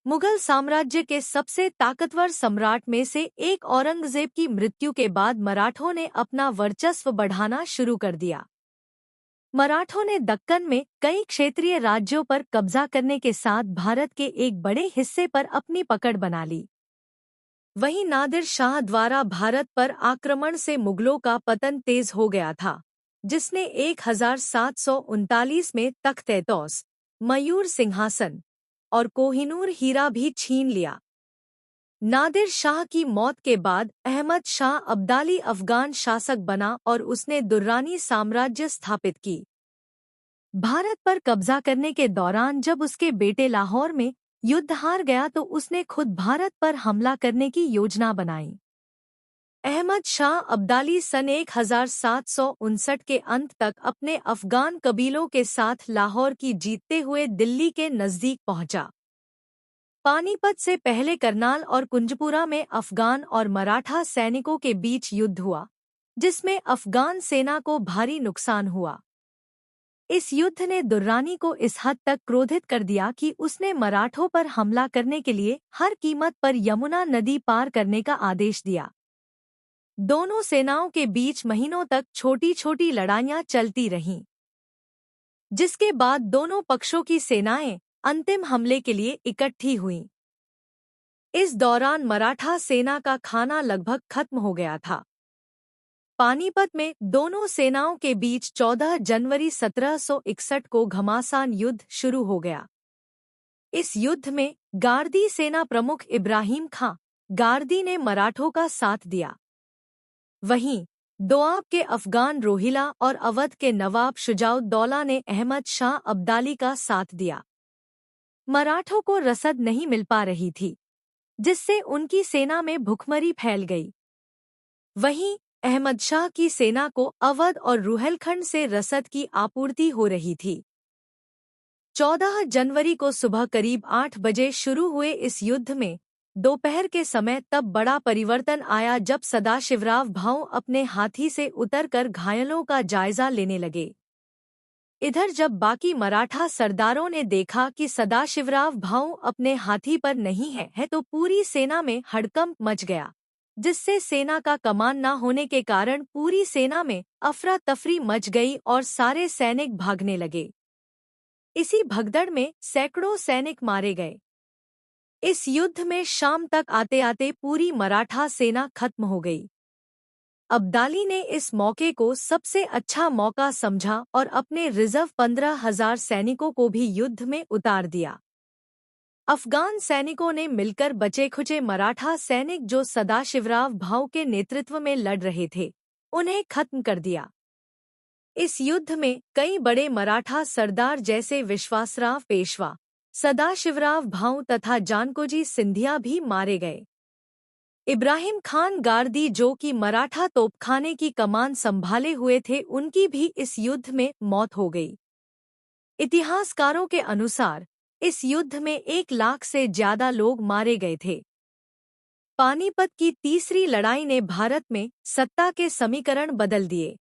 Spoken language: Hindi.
मुगल साम्राज्य के सबसे ताकतवर सम्राट में से एक औरंगजेब की मृत्यु के बाद मराठों ने अपना वर्चस्व बढ़ाना शुरू कर दिया। मराठों ने दक्कन में कई क्षेत्रीय राज्यों पर कब्जा करने के साथ भारत के एक बड़े हिस्से पर अपनी पकड़ बना ली। वहीं नादिर शाह द्वारा भारत पर आक्रमण से मुगलों का पतन तेज हो गया था, जिसने 1739 में तख्त-ए-तौस, मयूर सिंहासन और कोहिनूर हीरा भी छीन लिया। नादिर शाह की मौत के बाद अहमद शाह अब्दाली अफगान शासक बना और उसने दुर्रानी साम्राज्य स्थापित की। भारत पर कब्जा करने के दौरान जब उसके बेटे लाहौर में युद्ध हार गया तो उसने खुद भारत पर हमला करने की योजना बनाई। अहमद शाह अब्दाली सन 1759 के अंत तक अपने अफगान कबीलों के साथ लाहौर की जीतते हुए दिल्ली के नजदीक पहुंचा। पानीपत से पहले करनाल और कुंजपुरा में अफगान और मराठा सैनिकों के बीच युद्ध हुआ, जिसमें अफगान सेना को भारी नुकसान हुआ। इस युद्ध ने दुर्रानी को इस हद तक क्रोधित कर दिया कि उसने मराठों पर हमला करने के लिए हर कीमत पर यमुना नदी पार करने का आदेश दिया। दोनों सेनाओं के बीच महीनों तक छोटी छोटी लड़ाइयां चलती रहीं, जिसके बाद दोनों पक्षों की सेनाएं अंतिम हमले के लिए इकट्ठी हुईं। इस दौरान मराठा सेना का खाना लगभग खत्म हो गया था। पानीपत में दोनों सेनाओं के बीच 14 जनवरी 1761 को घमासान युद्ध शुरू हो गया। इस युद्ध में गार्दी सेना प्रमुख इब्राहिम खां गार्दी ने मराठों का साथ दिया। वहीं दोआब के अफगान रोहिला और अवध के नवाब शुजाउद्दौला ने अहमद शाह अब्दाली का साथ दिया। मराठों को रसद नहीं मिल पा रही थी, जिससे उनकी सेना में भुखमरी फैल गई। वहीं अहमद शाह की सेना को अवध और रुहेलखंड से रसद की आपूर्ति हो रही थी। 14 जनवरी को सुबह करीब 8 बजे शुरू हुए इस युद्ध में दोपहर के समय तब बड़ा परिवर्तन आया जब सदाशिवराव भाऊ अपने हाथी से उतरकर घायलों का जायजा लेने लगे। इधर जब बाकी मराठा सरदारों ने देखा कि सदाशिवराव भाऊ अपने हाथी पर नहीं है तो पूरी सेना में हड़कंप मच गया, जिससे सेना का कमान न होने के कारण पूरी सेना में अफरा तफरी मच गई और सारे सैनिक भागने लगे। इसी भगदड़ में सैकड़ों सैनिक मारे गए। इस युद्ध में शाम तक आते आते पूरी मराठा सेना खत्म हो गई। अब्दाली ने इस मौके को सबसे अच्छा मौका समझा और अपने रिजर्व 15,000 सैनिकों को भी युद्ध में उतार दिया। अफगान सैनिकों ने मिलकर बचे खुचे मराठा सैनिक जो सदाशिवराव भाऊ के नेतृत्व में लड़ रहे थे, उन्हें खत्म कर दिया। इस युद्ध में कई बड़े मराठा सरदार जैसे विश्वासराव पेशवा, सदाशिवराव भाऊ तथा जानकोजी सिंधिया भी मारे गए। इब्राहिम खान गार्दी जो कि मराठा तोपखाने की कमान संभाले हुए थे, उनकी भी इस युद्ध में मौत हो गई। इतिहासकारों के अनुसार इस युद्ध में 1 लाख से ज्यादा लोग मारे गए थे। पानीपत की तीसरी लड़ाई ने भारत में सत्ता के समीकरण बदल दिए।